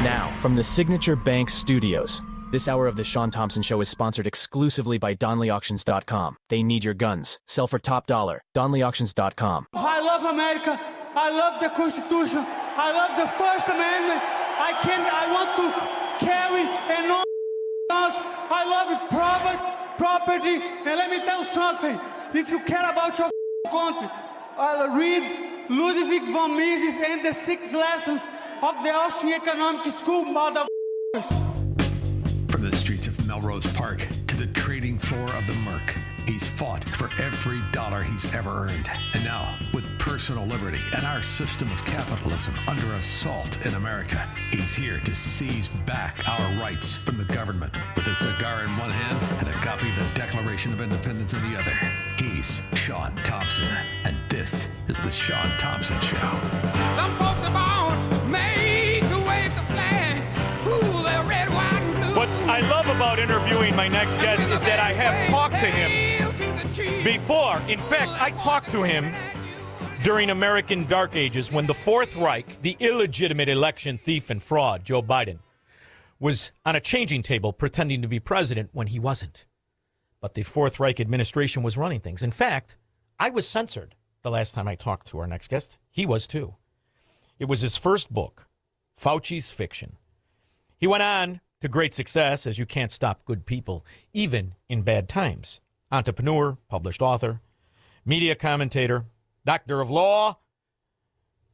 Now, from the Signature Bank Studios, this hour of the Shaun Thompson Show is sponsored exclusively by DonleyAuctions.com. They need your guns. Sell for top dollar. DonleyAuctions.com. I love America. I love the Constitution. I love the First Amendment. I want to carry and all else. I love property. And let me tell you something. If you care about your country, read Ludwig von Mises and the 6 lessons of the Austrian Economic School, motherfuckers. From the streets of Melrose Park to the trading floor of the Merc, he's fought for every dollar he's ever earned. And now, with personal liberty and our system of capitalism under assault in America, he's here to seize back our rights from the government. With a cigar in one hand and a copy of the Declaration of Independence in the other, he's Shaun Thompson. And this is the Shaun Thompson Show. Some folks are born made to wave the flag. Ooh, they're red, white, and blue. What I love about interviewing my next guest is that I have talked to him before. In fact, I talked to him during American Dark Ages when the Fourth Reich, the illegitimate election thief and fraud, Joe Biden, was on a changing table pretending to be president when he wasn't. But the Fourth Reich administration was running things. In fact, I was censored the last time I talked to our next guest. He was too. It was his first book, Fauci's Fiction. He went on to great success, as you can't stop good people, even in bad times. Entrepreneur, published author, media commentator, doctor of law.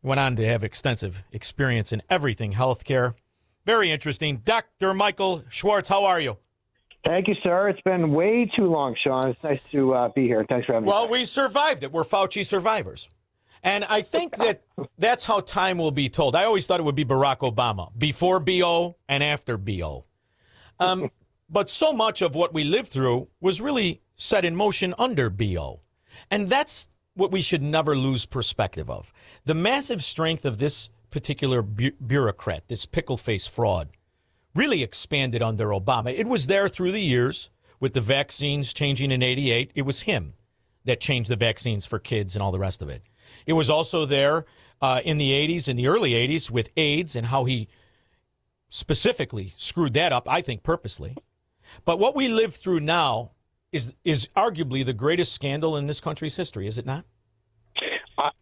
He went on to have extensive experience in everything healthcare. Very interesting. Dr. Michael Schwartz, how are you? Thank you, sir. It's been way too long, Shaun. It's nice to be here. Thanks for having me. Well, we survived it. We're Fauci survivors. And I think that's how time will be told. I always thought it would be Barack Obama, before BO and after BO. But so much of what we lived through was really set in motion under BO. And that's what we should never lose perspective of. The massive strength of this particular bureaucrat, this pickle-face fraud, really expanded under Obama. It was there through the years with the vaccines changing in 88. It was him that changed the vaccines for kids and all the rest of it. It was also there in the 80s, in the early 80s, with AIDS and how he specifically screwed that up, I think purposely. But what we live through now is arguably the greatest scandal in this country's history, is it not?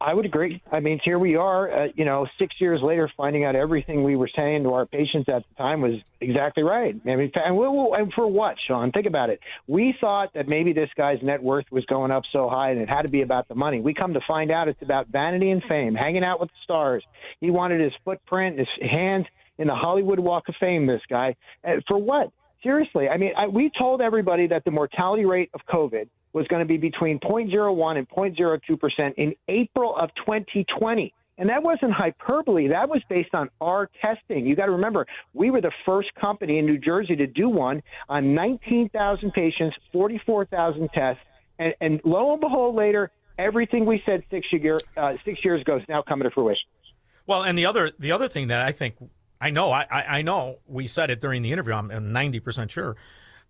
I would agree. I mean, here we are, 6 years later, finding out everything we were saying to our patients at the time was exactly right. I mean, and for what, Shaun? Think about it. We thought that maybe this guy's net worth was going up so high and it had to be about the money. We come to find out it's about vanity and fame, hanging out with the stars. He wanted his footprint, his hands in the Hollywood Walk of Fame, this guy. For what? Seriously. I mean, we told everybody that the mortality rate of COVID was going to be between 0.01 and 0.02% in April of 2020. And that wasn't hyperbole. That was based on our testing. You got to remember, we were the first company in New Jersey to do one on 19,000 patients, 44,000 tests. And lo and behold, later, everything we said 6 years ago is now coming to fruition. Well, and the other thing that I think, I know we said it during the interview, I'm 90% sure.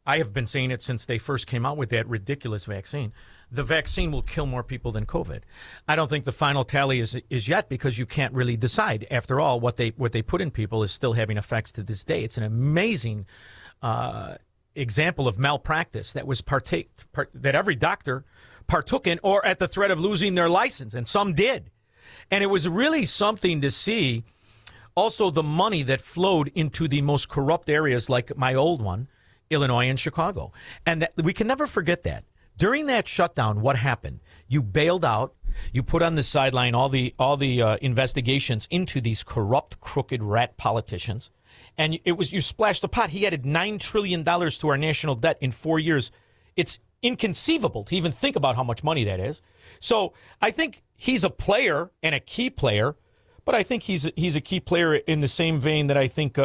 I have been saying it since they first came out with that ridiculous vaccine. The vaccine will kill more people than COVID. I don't think the final tally is yet, because you can't really decide. After all, what they put in people is still having effects to this day. It's an amazing example of malpractice that was that every doctor partook in, or at the threat of losing their license, and some did. And it was really something to see. Also, the money that flowed into the most corrupt areas, like my old one, Illinois and Chicago. And that, we can never forget that. During that shutdown, what happened? You bailed out. You put on the sideline all the investigations into these corrupt, crooked rat politicians. And you splashed the pot. He added $9 trillion to our national debt in 4 years. It's inconceivable to even think about how much money that is. So I think he's a player and a key player, but I think he's a key player in the same vein that I think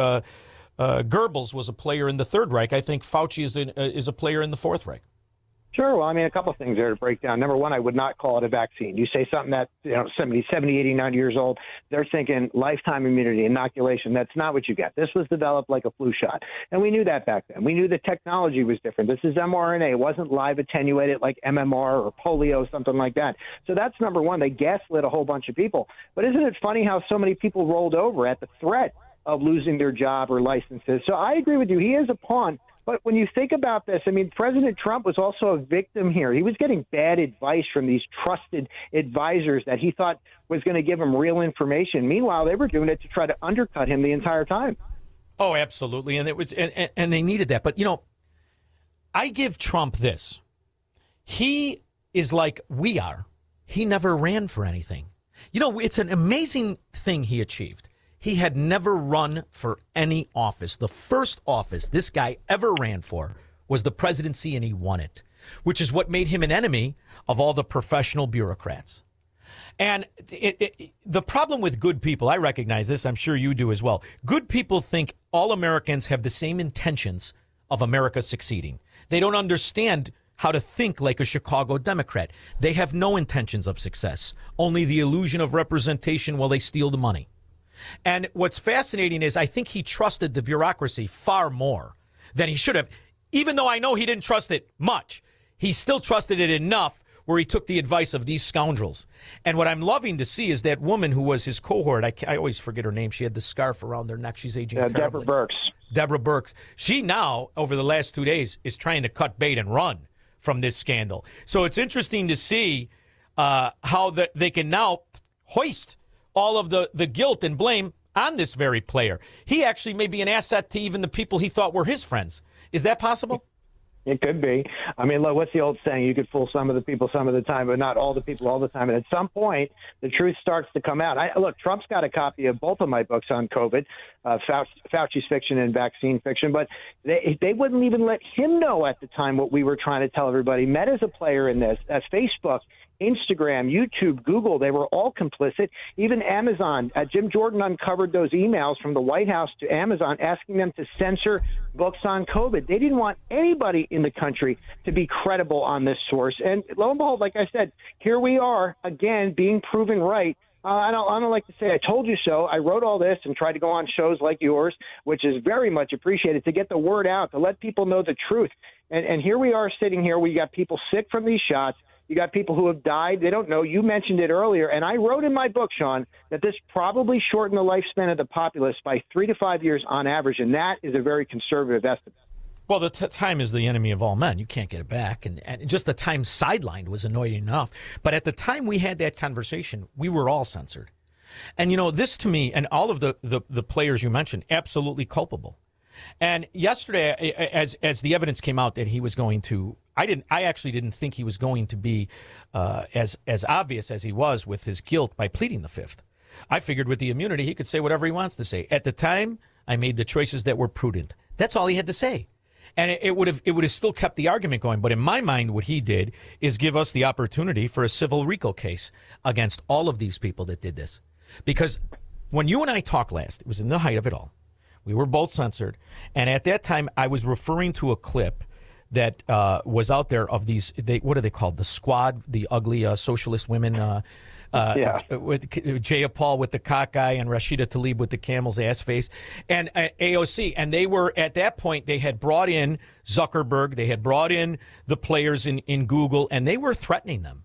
Goebbels was a player in the Third Reich. I think Fauci is a player in the Fourth Reich. Sure. Well, I mean, a couple of things there to break down. Number one, I would not call it a vaccine. You say something that, 70, 80, 90 years old, they're thinking lifetime immunity, inoculation. That's not what you get. This was developed like a flu shot. And we knew that back then. We knew the technology was different. This is mRNA. It wasn't live attenuated like MMR or polio, something like that. So that's number one. They gaslit a whole bunch of people. But isn't it funny how so many people rolled over at the threat of losing their job or licenses. So I agree with you. He is a pawn. But when you think about this, I mean, President Trump was also a victim here. He was getting bad advice from these trusted advisors that he thought was going to give him real information. Meanwhile, they were doing it to try to undercut him the entire time. Oh, absolutely. And it was, and they needed that. But, you know, I give Trump this. He is like we are. He never ran for anything. You know, it's an amazing thing he achieved. He had never run for any office. The first office this guy ever ran for was the presidency, and he won it, which is what made him an enemy of all the professional bureaucrats. And the problem with good people, I recognize this, I'm sure you do as well. Good people think all Americans have the same intentions of America succeeding. They don't understand how to think like a Chicago Democrat. They have no intentions of success, only the illusion of representation while they steal the money. And what's fascinating is I think he trusted the bureaucracy far more than he should have. Even though I know he didn't trust it much, he still trusted it enough where he took the advice of these scoundrels. And what I'm loving to see is that woman who was his cohort. I always forget her name. She had the scarf around her neck. She's aging terribly. Deborah Birx. Deborah Birx. She now, over the last 2 days, is trying to cut bait and run from this scandal. So it's interesting to see how they can now hoist all of the guilt and blame on this very player. He actually may be an asset to even the people he thought were his friends. Is that possible? It could be. I mean, look, what's the old saying? You could fool some of the people some of the time, but not all the people all the time. And at some point, the truth starts to come out. Look, Trump's got a copy of both of my books on COVID, Fauci's fiction and vaccine fiction, but they wouldn't even let him know at the time what we were trying to tell everybody. Meta's a player in this. Facebook, Instagram, YouTube, Google, they were all complicit. Even Amazon. Jim Jordan uncovered those emails from the White House to Amazon asking them to censor books on COVID. They didn't want anybody in the country to be credible on this source. And lo and behold, like I said, here we are again being proven right. I don't like to say I told you so. I wrote all this and tried to go on shows like yours, which is very much appreciated, to get the word out, to let people know the truth. And here we are sitting here. We got people sick from these shots. You got people who have died. They don't know. You mentioned it earlier. And I wrote in my book, Shaun, that this probably shortened the lifespan of the populace by 3 to 5 years on average. And that is a very conservative estimate. Well, the time is the enemy of all men. You can't get it back. And just the time sidelined was annoying enough. But at the time we had that conversation, we were all censored. And, you know, this to me, and all of the players you mentioned, absolutely culpable. And yesterday, as the evidence came out that he was going to, I actually didn't think he was going to be as obvious as he was with his guilt by pleading the fifth. I figured with the immunity, he could say whatever he wants to say. At the time, I made the choices that were prudent. That's all he had to say. And it would have still kept the argument going. But in my mind, what he did is give us the opportunity for a civil RICO case against all of these people that did this. Because when you and I talked last, it was in the height of it all. We were both censored. And at that time, I was referring to a clip that was out there of these, what are they called? The Squad, the ugly socialist women, with Jayapal with the cockeye and Rashida Tlaib with the camel's ass face, and AOC. And they were, at that point, they had brought in Zuckerberg, they had brought in the players in Google, and they were threatening them.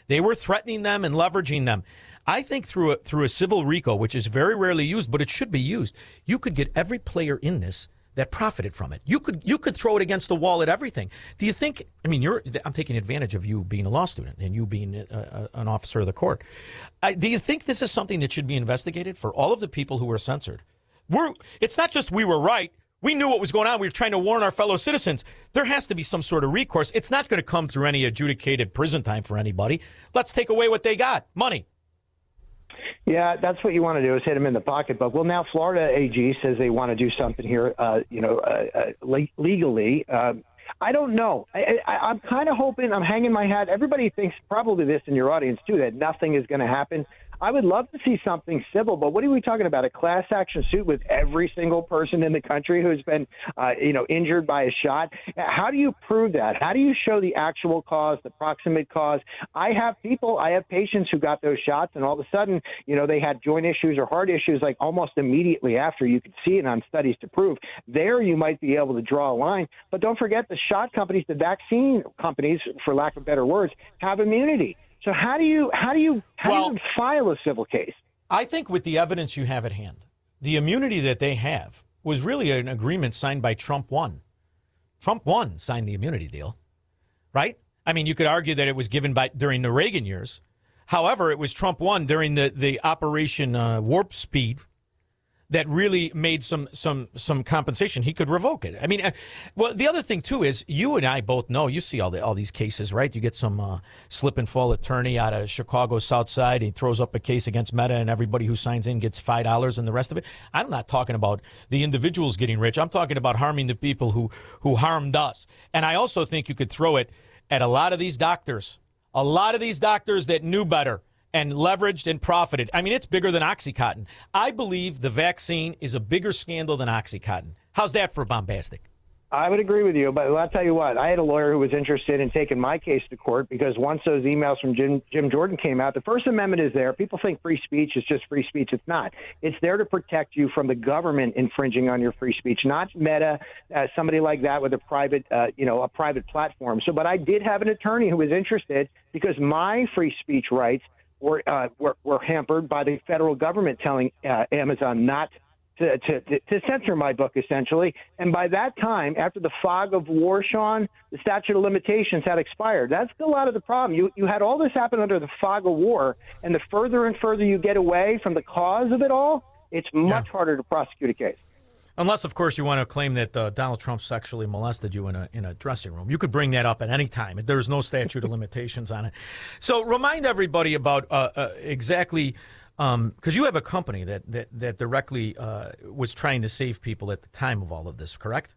They were threatening them and leveraging them. I think through a civil RICO, which is very rarely used, but it should be used, you could get every player in this that profited from it. You could throw it against the wall at everything. Do you think? I mean, I'm taking advantage of you being a law student and you being an officer of the court. Do you think this is something that should be investigated for all of the people who were censored? It's not just we were right. We knew what was going on. We were trying to warn our fellow citizens. There has to be some sort of recourse. It's not going to come through any adjudicated prison time for anybody. Let's take away what they got, money. Yeah, that's what you want to do, is hit them in the pocketbook. Well, now Florida AG says they want to do something here, legally. I don't know. I'm kind of hoping, I'm hanging my hat. Everybody thinks, probably this in your audience too, that nothing is going to happen. I would love to see something civil, but what are we talking about? A class action suit with every single person in the country who's been, injured by a shot? How do you prove that? How do you show the actual cause, the proximate cause? I have patients who got those shots, and all of a sudden, they had joint issues or heart issues like almost immediately after. You can see it on studies to prove. There you might be able to draw a line. But don't forget, the shot companies, the vaccine companies, for lack of better words, have immunity. So how do you file a civil case? I think with the evidence you have at hand, the immunity that they have was really an agreement signed by Trump 1. Trump 1 signed the immunity deal, right? I mean, you could argue that it was given during the Reagan years. However, it was Trump 1 during the Operation Warp Speed that really made some compensation. He could revoke it. I mean, well, the other thing too is you and I both know. You see all these cases, right? You get some slip and fall attorney out of Chicago South Side. He throws up a case against Meta, and everybody who signs in gets $5, and the rest of it. I'm not talking about the individuals getting rich. I'm talking about harming the people who harmed us. And I also think you could throw it at a lot of these doctors that knew better and leveraged and profited. I mean, it's bigger than Oxycontin. I believe the vaccine is a bigger scandal than Oxycontin. How's that for bombastic? I would agree with you, but I'll tell you what. I had a lawyer who was interested in taking my case to court because once those emails from Jim Jordan came out, the First Amendment is there. People think free speech is just free speech. It's not. It's there to protect you from the government infringing on your free speech, not Meta, somebody like that with a private, a private platform. So, but I did have an attorney who was interested because my free speech rights were hampered by the federal government telling Amazon not to censor my book, essentially. And by that time, after the fog of war, Shaun, the statute of limitations had expired. That's a lot of the problem. You had all this happen under the fog of war, and the further and further you get away from the cause of it all, it's much harder to prosecute a case. Unless, of course, you want to claim that Donald Trump sexually molested you in a dressing room. You could bring that up at any time. There's no statute of limitations on it. So remind everybody about exactly, because you have a company that directly was trying to save people at the time of all of this, correct?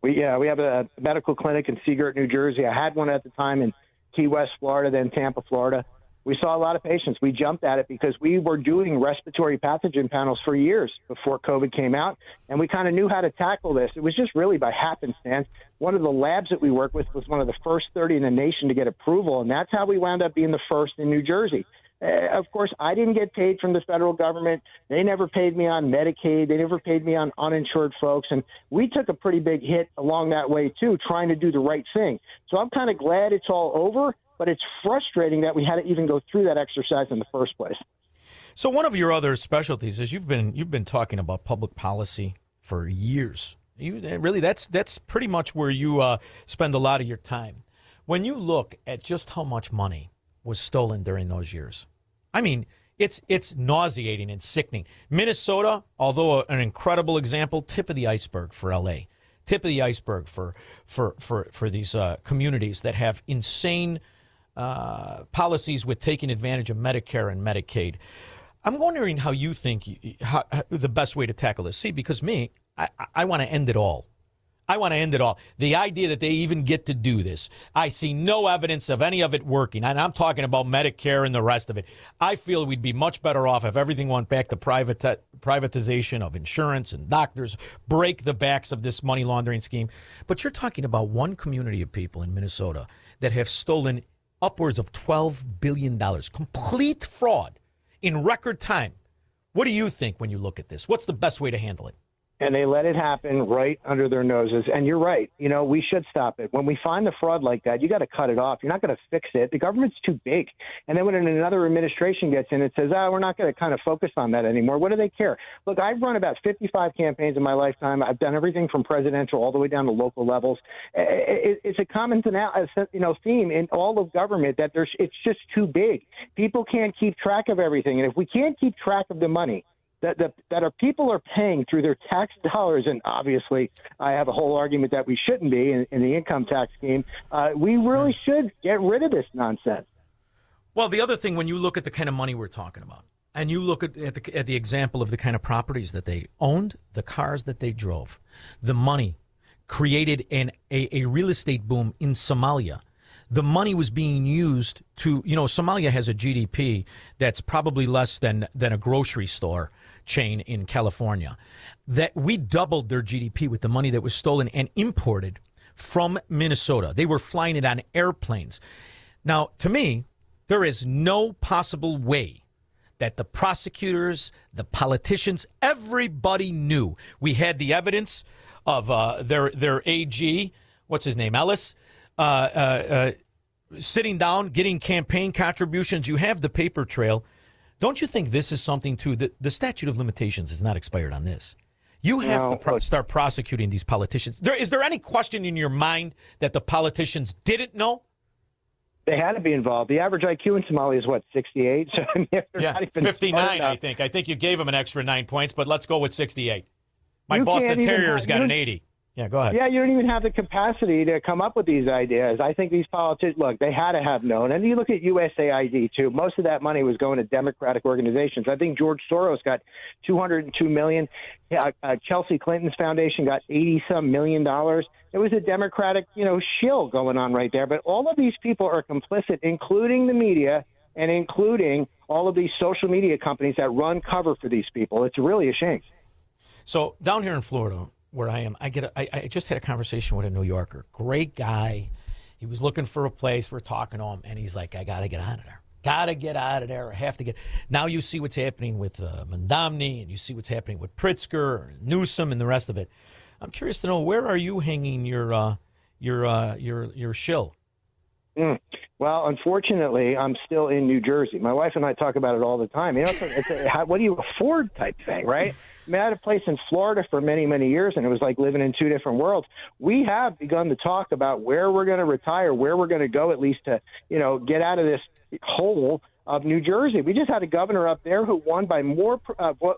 We have a medical clinic in Seagirt, New Jersey. I had one at the time in Key West, Florida, then Tampa, Florida. We saw a lot of patients. We jumped at it because we were doing respiratory pathogen panels for years before COVID came out, and we kind of knew how to tackle this. It was just really by happenstance. One of the labs that we worked with was one of the first 30 in the nation to get approval, and that's how we wound up being the first in New Jersey. Of course, I didn't get paid from the federal government. They never paid me on Medicaid. They never paid me on uninsured folks. And we took a pretty big hit along that way, too, trying to do the right thing. So I'm kind of glad it's all over, but it's frustrating that we had to even go through that exercise in the first place. So one of your other specialties is you've been talking about public policy for years. That's pretty much where you spend a lot of your time. When you look at just how much money was stolen during those years, I mean, it's nauseating and sickening. Minnesota, although an incredible example, tip of the iceberg for L.A., tip of the iceberg for these communities that have insane policies with taking advantage of Medicare and Medicaid. I'm wondering how you think how the best way to tackle this. See, because I want to end it all. I want to end it all. The idea that they even get to do this, I see no evidence of any of it working. And I'm talking about Medicare and the rest of it. I feel we'd be much better off if everything went back to privatization of insurance and doctors, break the backs of this money laundering scheme. But you're talking about one community of people in Minnesota that have stolen upwards of $12 billion. Complete fraud in record time. What do you think when you look at this? What's the best way to handle it? And they let it happen right under their noses. And you're right. We should stop it. When we find the fraud like that, you got to cut it off. You're not going to fix it. The government's too big. And then when another administration gets in, it says, we're not going to kind of focus on that anymore. What do they care? Look, I've run about 55 campaigns in my lifetime. I've done everything from presidential all the way down to local levels. It's a common theme in all of government that it's just too big. People can't keep track of everything. And if we can't keep track of the money that our people are paying through their tax dollars, and obviously I have a whole argument that we shouldn't be in the income tax scheme, we really should get rid of this nonsense. Well, the other thing, when you look at the kind of money we're talking about, and you look at the example of the kind of properties that they owned, the cars that they drove, the money created a real estate boom in Somalia. The money was being used to, Somalia has a GDP that's probably less than a grocery store chain in California. That we doubled their GDP with the money that was stolen and imported from Minnesota. They were flying it on airplanes. Now, to me, there is no possible way that the prosecutors, the politicians, everybody knew. We had the evidence of their AG, what's his name, Ellis, sitting down, getting campaign contributions. You have the paper trail. Don't you think this is something, too? The statute of limitations is not expired on this. You have to start prosecuting these politicians. Is there any question in your mind that the politicians didn't know? They had to be involved. The average IQ in Somalia is, what, 68? So, I mean, yeah, 59, I think. I think you gave them an extra 9 points, but let's go with 68. My Boston Terrier's got an 80. Yeah, go ahead. Yeah, you don't even have the capacity to come up with these ideas. I think these politicians, look, they had to have known. And you look at USAID, too. Most of that money was going to Democratic organizations. I think George Soros got $202 million. Chelsea Clinton's foundation got $80-some million. It was a Democratic, shill going on right there. But all of these people are complicit, including the media and including all of these social media companies that run cover for these people. It's really a shame. So down here in Florida, where I am, I just had a conversation with a New Yorker. Great guy. He was looking for a place. We're talking to him, and he's like, I got to get out of there. Got to get out of there. I have to get. Now you see what's happening with Mondamny, and you see what's happening with Pritzker, Newsom, and the rest of it. I'm curious to know, where are you hanging your shill? Well, unfortunately, I'm still in New Jersey. My wife and I talk about it all the time. It's a what do you afford type thing, right? I mean, I had a place in Florida for many, many years, and it was like living in two different worlds. We have begun to talk about where we're going to retire, where we're going to go, at least to, get out of this hole of New Jersey. We just had a governor up there who won by more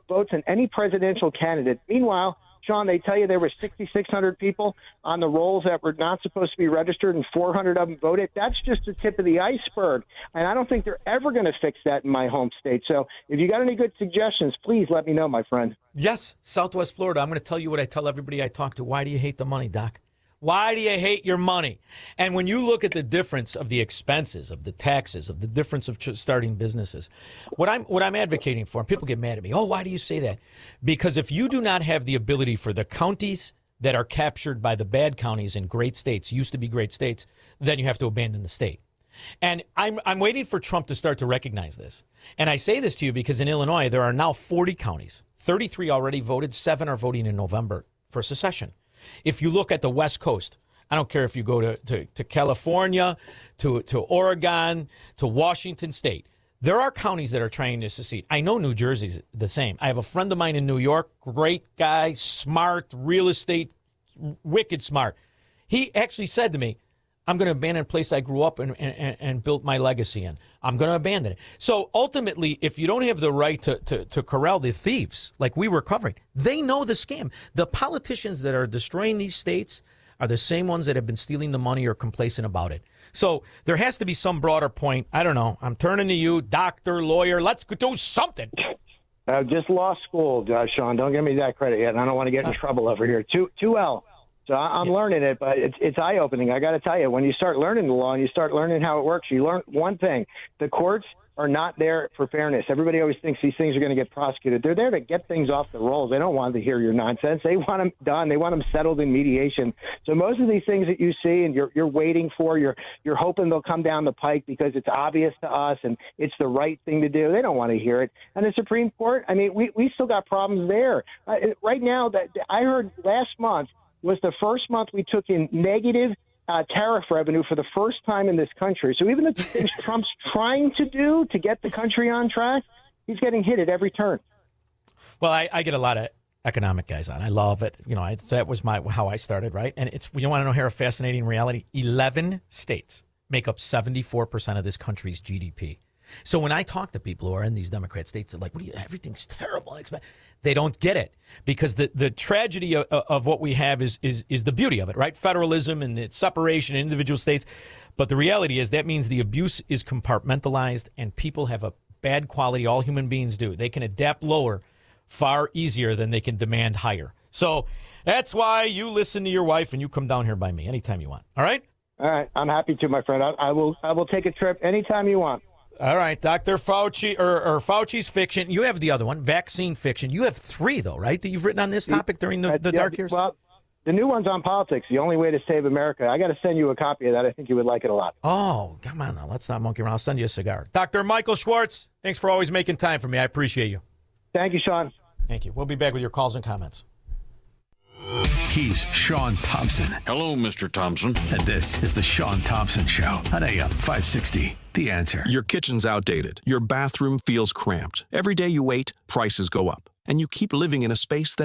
votes than any presidential candidate. Meanwhile, Shaun, they tell you there were 6,600 people on the rolls that were not supposed to be registered, and 400 of them voted. That's just the tip of the iceberg, and I don't think they're ever going to fix that in my home state. So if you got any good suggestions, please let me know, my friend. Yes, Southwest Florida. I'm going to tell you what I tell everybody I talk to. Why do you hate the money, Doc? Why do you hate your money? And when you look at the difference of the expenses, of the taxes, of the difference of starting businesses, what I'm advocating for, and people get mad at me, why do you say that? Because if you do not have the ability for the counties that are captured by the bad counties in great states, used to be great states, then you have to abandon the state. And I'm waiting for Trump to start to recognize this. And I say this to you because in Illinois, there are now 40 counties. 33 already voted. 7 are voting in November for secession. If you look at the West Coast, I don't care if you go to California, to Oregon, to Washington State, there are counties that are trying to secede. I know New Jersey's the same. I have a friend of mine in New York, great guy, smart, real estate, wicked smart. He actually said to me, I'm going to abandon a place I grew up and built my legacy in. I'm going to abandon it. So ultimately, if you don't have the right to corral the thieves, like we were covering, they know the scam. The politicians that are destroying these states are the same ones that have been stealing the money or complacent about it. So there has to be some broader point. I don't know. I'm turning to you, doctor, lawyer. Let's do something. Just law school, Shaun. Don't give me that credit yet. And I don't want to get in trouble over here. 2L. So I'm learning it, but it's eye-opening. I got to tell you, when you start learning the law and you start learning how it works, you learn one thing. The courts are not there for fairness. Everybody always thinks these things are going to get prosecuted. They're there to get things off the rolls. They don't want to hear your nonsense. They want them done. They want them settled in mediation. So most of these things that you see and you're waiting for, you're hoping they'll come down the pike because it's obvious to us and it's the right thing to do. They don't want to hear it. And the Supreme Court, I mean, we still got problems there. Right now, that I heard last month, was the first month we took in negative tariff revenue for the first time in this country. So even the things Trump's trying to do to get the country on track, he's getting hit at every turn. Well, I get a lot of economic guys on. I love it. That was how I started, right? And you want to know here a fascinating reality? 11 states make up 74% of this country's GDP. So when I talk to people who are in these Democrat states, they're like, everything's terrible. They don't get it because the tragedy of what we have is the beauty of it, right? Federalism and the separation in individual states. But the reality is that means the abuse is compartmentalized and people have a bad quality. All human beings do. They can adapt lower far easier than they can demand higher. So that's why you listen to your wife and you come down here by me anytime you want. All right? All right. I'm happy to, my friend. I will take a trip anytime you want. All right, Dr. Fauci, or Fauci's fiction. You have the other one, vaccine fiction. You have 3, though, right, that you've written on this topic during the dark years? Well, the new one's on politics, the only way to save America. I got to send you a copy of that. I think you would like it a lot. Oh, come on now. Let's not monkey around. I'll send you a cigar. Dr. Michael Schwartz, thanks for always making time for me. I appreciate you. Thank you, Shaun. Thank you. We'll be back with your calls and comments. He's Shaun Thompson. Hello, Mr. Thompson. And this is the Shaun Thompson Show on AM 560. The Answer. Your kitchen's outdated. Your bathroom feels cramped. Every day you wait, prices go up. And you keep living in a space that